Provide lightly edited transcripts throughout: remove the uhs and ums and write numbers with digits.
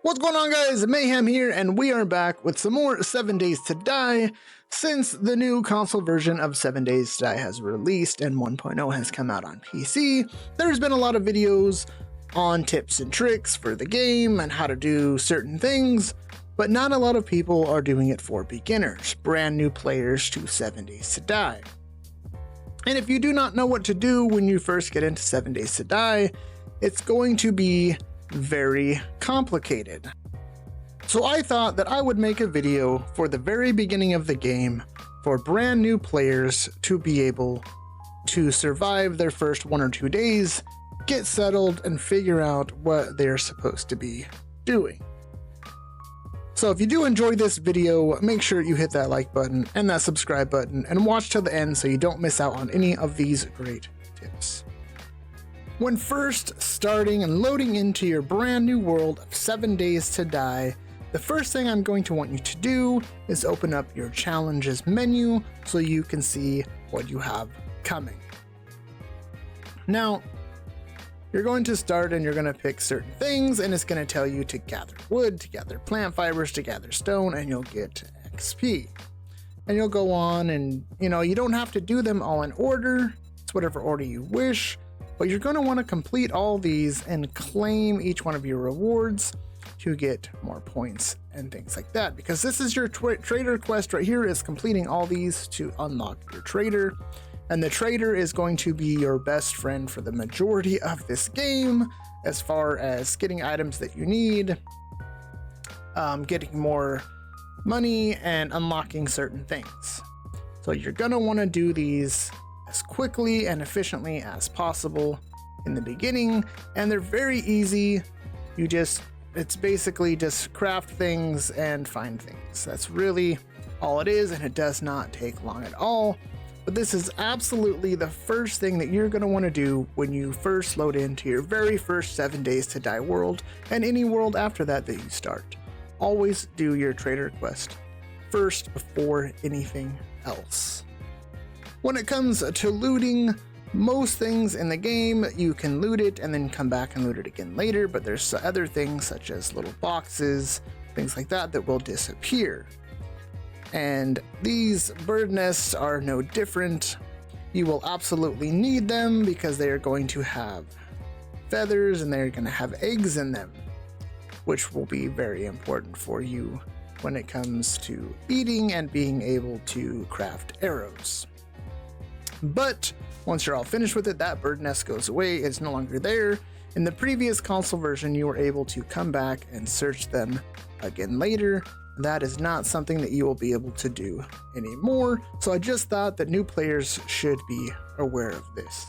What's going on, guys? Mayhem here, and we are back with some more 7 Days to Die. Since the new console version of 7 Days to Die has released and 1.0 has come out on PC, there's been a lot of videos on tips and tricks for the game and how to do certain things, but not a lot of people are doing it for beginners, brand new players to 7 Days to Die. And if you do not know what to do when you first get into 7 Days to Die, it's going to be very complicated. So I thought that I would make a video for the very beginning of the game for brand new players to be able to survive their first 1 or 2 days, get settled, and figure out what they're supposed to be doing. So if you do enjoy this video, make sure you hit that like button and that subscribe button and watch till the end so you don't miss out on any of these great tips. When first starting and loading into your brand new world of 7 Days to Die, the first thing I'm going to want you to do is open up your challenges menu so you can see what you have coming. Now, you're going to start and you're going to pick certain things, and it's going to tell you to gather wood, to gather plant fibers, to gather stone, and you'll get XP. And you'll go on and, you don't have to do them all in order. It's whatever order you wish. But you're going to want to complete all these and claim each one of your rewards to get more points and things like that. Because this is your trader quest right here, is completing all these to unlock your trader. And the trader is going to be your best friend for the majority of this game as far as getting items that you need, getting more money, and unlocking certain things. So you're going to want to do these as quickly and efficiently as possible in the beginning, and they're very easy. It's basically just craft things and find things. That's really all it is, and it does not take long at all. But this is absolutely the first thing that you're going to want to do when you first load into your very first 7 Days to Die world, and any world after that that you start. Always do your trader quest first before anything else. When it comes to looting, most things in the game, you can loot it and then come back and loot it again later, but there's other things such as little boxes, things like that will disappear. And these bird nests are no different. You will absolutely need them because they are going to have feathers and they're going to have eggs in them, which will be very important for you when it comes to eating and being able to craft arrows. But once you're all finished with it, that bird nest goes away. It's no longer there. In the previous console version, you were able to come back and search them again later. That is not something that you will be able to do anymore. So I just thought that new players should be aware of this.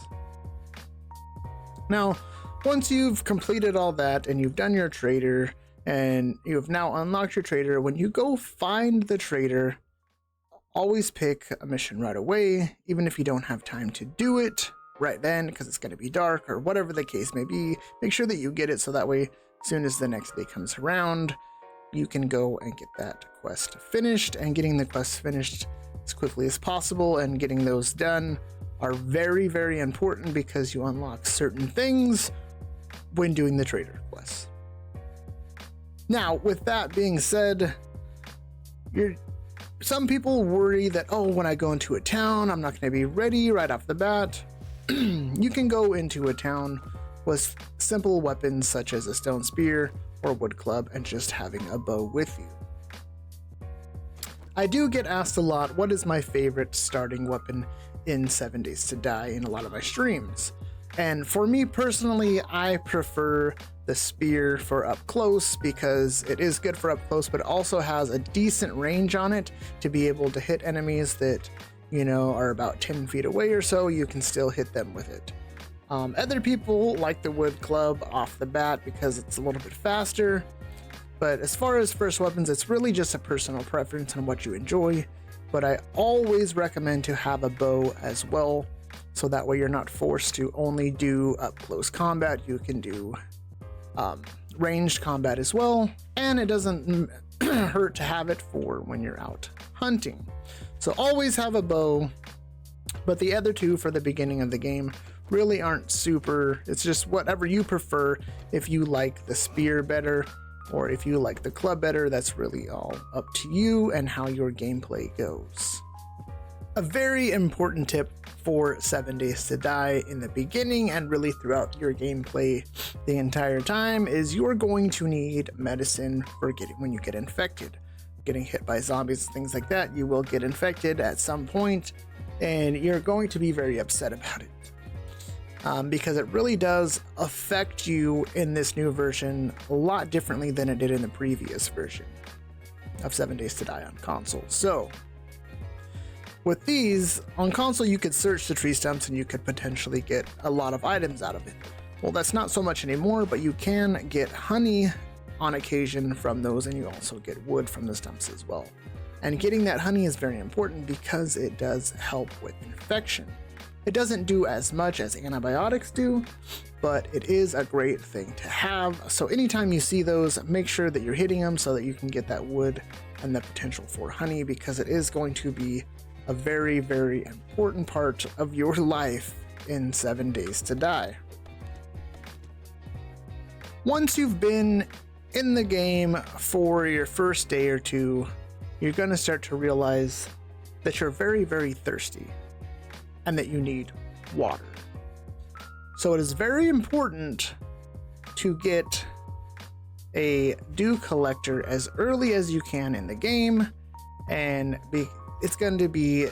Now, once you've completed all that and you've done your trader and you have now unlocked your trader, when you go find the trader, always pick a mission right away, even if you don't have time to do it right then because it's going to be dark or whatever the case may be. Make sure that you get it so that way, as soon as the next day comes around, you can go and get that quest finished. And getting the quest finished as quickly as possible and getting those done are very, very important because you unlock certain things when doing the trader quests. Now, with that being said, some people worry that, when I go into a town, I'm not going to be ready right off the bat. You can go into a town with simple weapons such as a stone spear or wood club and just having a bow with you. I do get asked a lot, what is my favorite starting weapon in 7 Days to Die in a lot of my streams. And for me personally, I prefer the spear for up close because it is good for up close, but it also has a decent range on it to be able to hit enemies that, are about 10 feet away or so. You can still hit them with it. Other people like the wood club off the bat because it's a little bit faster. But as far as first weapons, it's really just a personal preference on what you enjoy. But I always recommend to have a bow as well, so that way you're not forced to only do up close combat. You can do ranged combat as well, and it doesn't hurt to have it for when you're out hunting. So always have a bow, but the other two for the beginning of the game really aren't super. It's just whatever you prefer. If you like the spear better, or if you like the club better, that's really all up to you and how your gameplay goes. A very important tip for 7 Days to Die in the beginning and really throughout your gameplay the entire time is you're going to need medicine for when you get infected. Getting hit by zombies and things like that, you will get infected at some point and you're going to be very upset about it. Because it really does affect you in this new version a lot differently than it did in the previous version of 7 Days to Die on console. So with these, on console you could search the tree stumps and you could potentially get a lot of items out of it. Well, that's not so much anymore, but you can get honey on occasion from those, and you also get wood from the stumps as well. And getting that honey is very important because it does help with infection. It doesn't do as much as antibiotics do, but it is a great thing to have. So anytime you see those, make sure that you're hitting them so that you can get that wood and the potential for honey, because it is going to be a very, very important part of your life in 7 Days to Die. Once you've been in the game for your first day or two, you're going to start to realize that you're very, very thirsty and that you need water. So it is very important to get a dew collector as early as you can in the game, and it's going to be,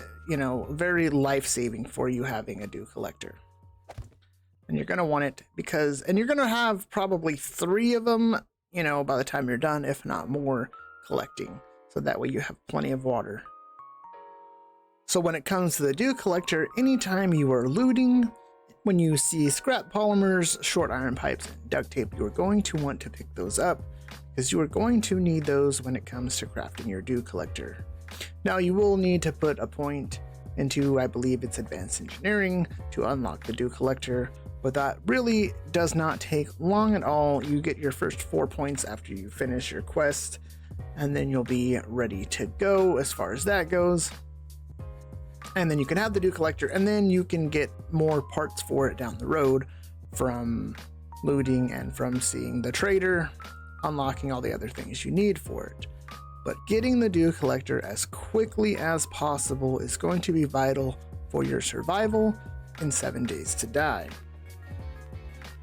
very life-saving for you having a dew collector. And you're going to want it and you're going to have probably 3 of them, by the time you're done, if not more, collecting. So that way you have plenty of water. So when it comes to the dew collector, anytime you are looting, when you see scrap polymers, short iron pipes, and duct tape, you are going to want to pick those up because you are going to need those when it comes to crafting your dew collector. Now you will need to put a point into, I believe it's advanced engineering, to unlock the dew collector, but that really does not take long at all. You get your first 4 points after you finish your quest, and then you'll be ready to go as far as that goes. And then you can have the dew collector, and then you can get more parts for it down the road from looting and from seeing the trader, unlocking all the other things you need for it. But getting the dew collector as quickly as possible is going to be vital for your survival in 7 Days to Die.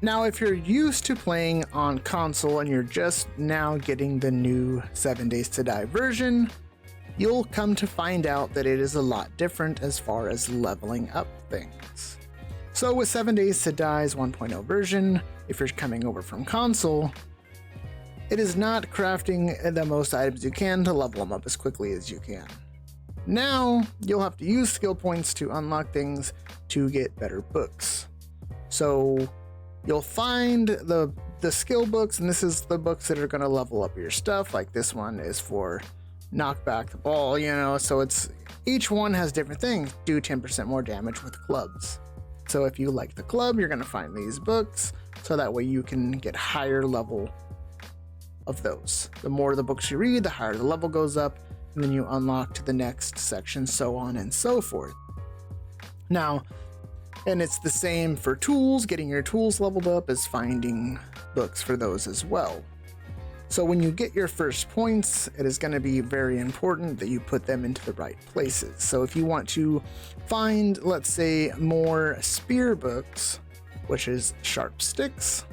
Now, if you're used to playing on console and you're just now getting the new 7 Days to Die version, you'll come to find out that it is a lot different as far as leveling up things. So with 7 Days to Die's 1.0 version, if you're coming over from console, it is not crafting the most items you can to level them up as quickly as you can. Now, you'll have to use skill points to unlock things to get better books. So you'll find the skill books, and this is the books that are going to level up your stuff. Like this one is for knock back the ball, so it's each one has different things. Do 10% more damage with clubs. So if you like the club, you're going to find these books, so that way you can get higher level of those. The more the books you read, the higher the level goes up, and then you unlock to the next section, so on and so forth. Now, and it's the same for tools. Getting your tools leveled up is finding books for those as well. So when you get your first points, it is going to be very important that you put them into the right places. So if you want to find, let's say, more spear books, which is sharp sticks,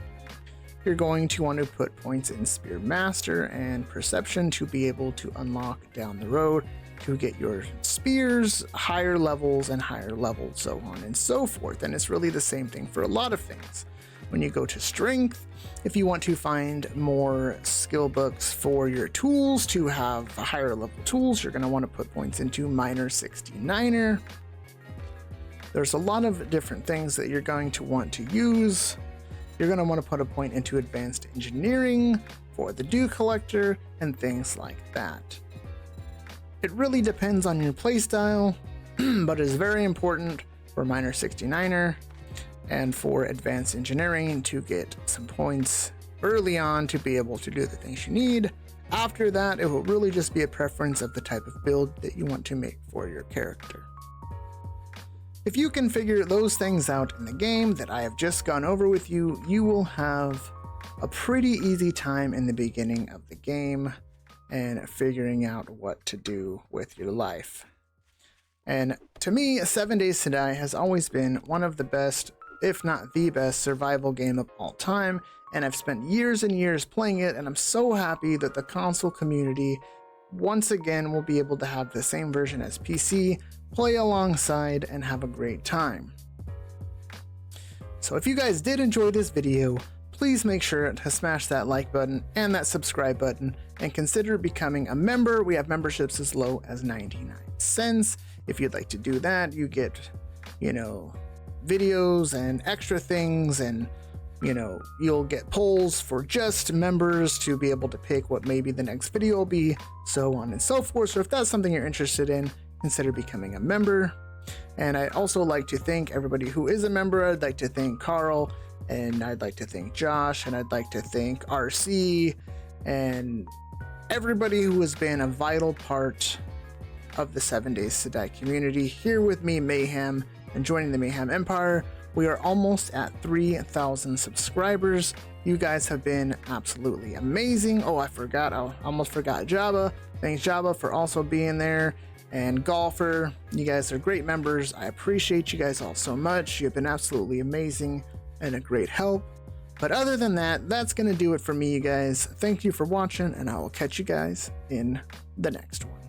you're going to want to put points in Spear Master and Perception to be able to unlock down the road to get your spears higher levels, so on and so forth. And it's really the same thing for a lot of things. When you go to Strength, if you want to find more skill books for your tools to have higher level tools, you're going to want to put points into Miner 69er. There's a lot of different things that you're going to want to use. You're going to want to put a point into Advanced Engineering for the dew collector and things like that. It really depends on your playstyle, but it's very important for Miner 69er and for Advanced Engineering to get some points early on to be able to do the things you need. After that, it will really just be a preference of the type of build that you want to make for your character. If you can figure those things out in the game that I have just gone over with you, you will have a pretty easy time in the beginning of the game and figuring out what to do with your life. And to me, 7 Days to Die has always been one of the best, if not the best, survival game of all time, and I've spent years and years playing it, and I'm so happy that the console community once again will be able to have the same version as PC, play alongside, and have a great time. So if you guys did enjoy this video, please make sure to smash that like button and that subscribe button, and consider becoming a member. We have memberships as low as 99 cents. If you'd like to do that, you get, videos and extra things, and you'll get polls for just members to be able to pick what maybe the next video will be, so on and so forth. So if that's something you're interested in, consider becoming a member. And I'd also like to thank everybody who is a member. I'd like to thank Carl, and I'd like to thank Josh, and I'd like to thank RC, and everybody who has been a vital part of the 7 Days to Die community. Here with me, Mayhem, and joining the Mayhem Empire, we are almost at 3,000 subscribers. You guys have been absolutely amazing. Oh, I almost forgot Jabba. Thanks Jabba for also being there, and Golfer. You guys are great members. I appreciate you guys all so much. You've been absolutely amazing and a great help. But other than that, that's gonna do it for me, you guys. Thank you for watching, and I will catch you guys in the next one.